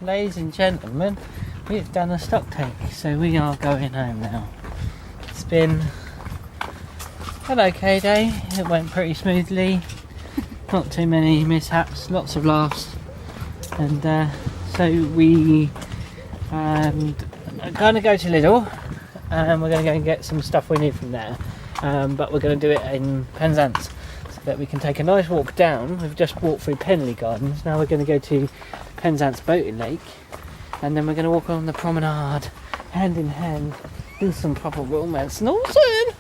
ladies and gentlemen, we've done a stock take, so we are going home now. It's been an okay day. It went pretty smoothly. Not too many mishaps, lots of laughs, and so we are going to go to Lidl, and we're going to go and get some stuff we need from there. But we're going to do it in Penzance, so that we can take a nice walk down. We've just walked through Penley Gardens. Now we're going to go to Penzance Boating Lake, and then we're going to walk on the promenade, hand in hand, do some proper romance and all soon.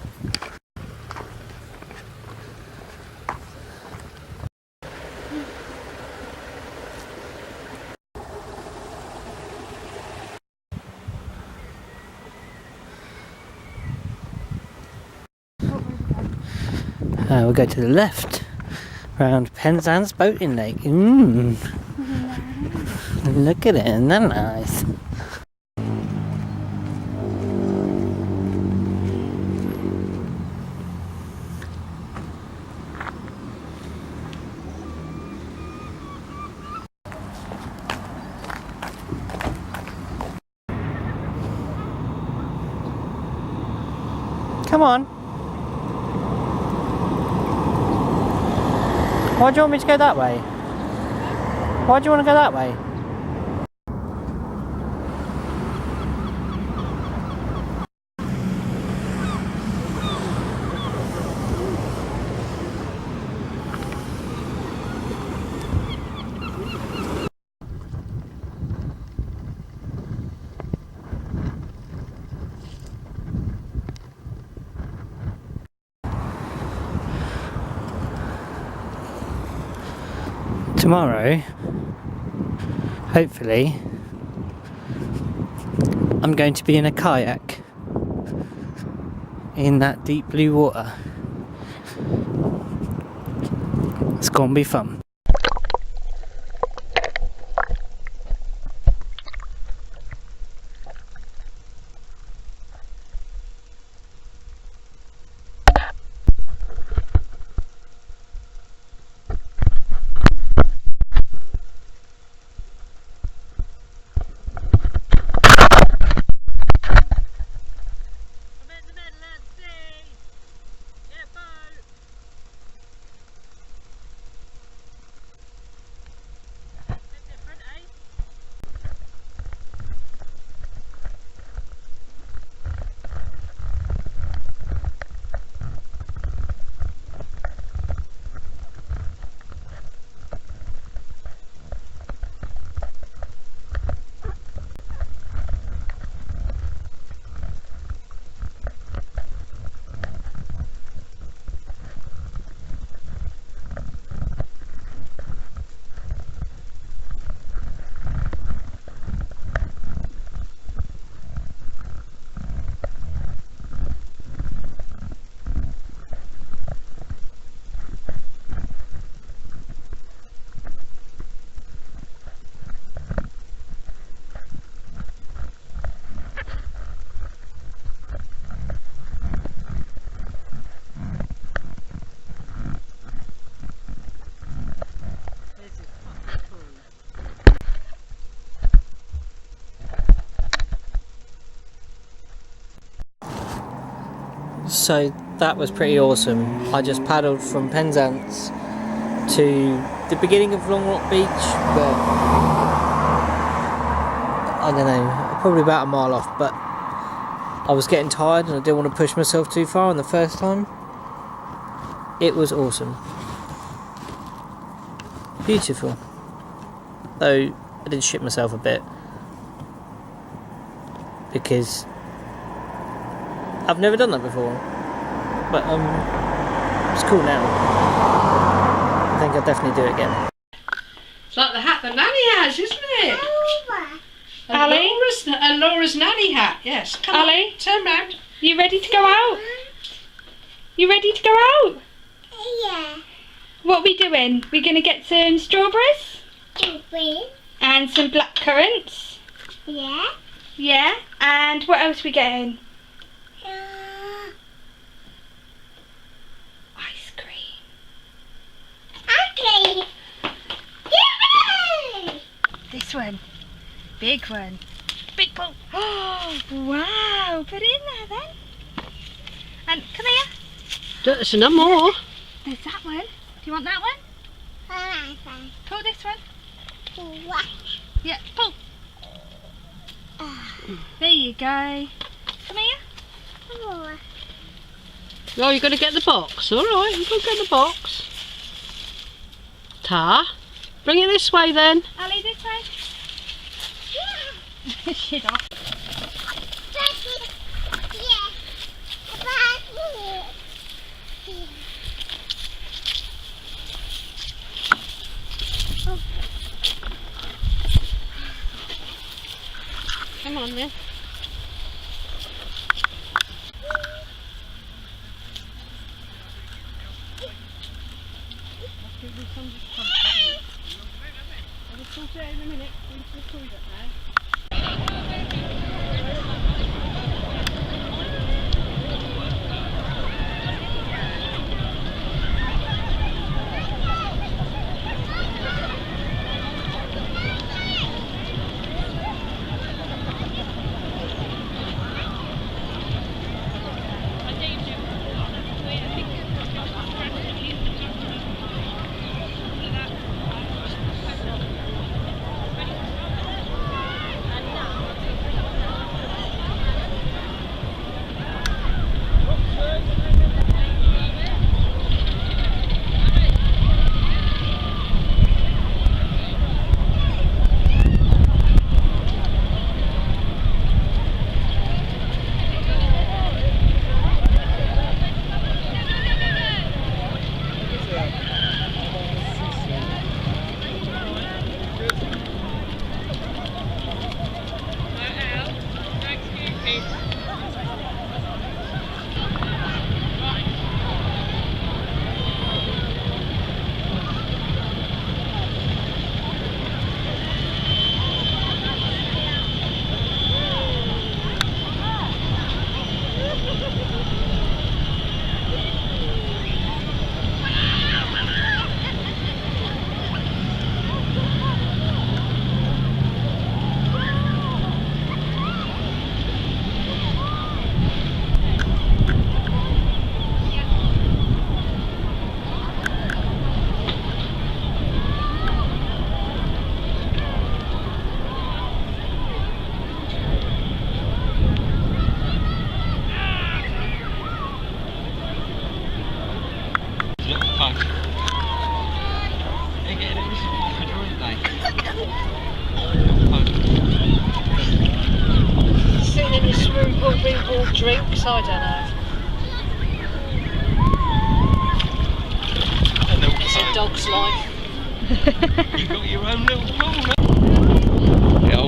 We'll go to the left, round Penzance Boating Lake. Look at it, isn't that nice? Come on. Why do you want me to go that way? Why do you want to go that way? Tomorrow, hopefully, I'm going to be in a kayak in that deep blue water. It's gonna be fun. So that was pretty awesome. I just paddled from Penzance to the beginning of Long Rock Beach, but I don't know, probably about a mile off, but I was getting tired and I didn't want to push myself too far on the first time. It was awesome. Beautiful. Though I did shit myself a bit because I've never done that before, but it's cool now. I think I'll definitely do it again. It's like the hat that Nanny has, isn't it? Ali? Laura's nanny hat, yes. Come Ali? on, turn round. You ready to go out? You ready to go out? Yeah. What are we doing? We're going to get some strawberries? Strawberries. And some black currants? Yeah. Yeah. And what else are we getting? Ice cream. Okay. Yay! This one. big one. Big ball. Oh, wow. Put it in there then. And come here. There's no more. There's that one. Do you want that one? Pull this one. What? Yeah, pull. There you go. Come here. Oh. Oh, you're going to get the box. All right, you go get the box. Ta, bring it this way then. Ali, this way. Shit off. Come on then. I'll sort it out in a minute. Into the toilet now. Sitting in this room, being bought drinks, I don't know. It's a dog's life. You got your own little pool, mate. Yeah,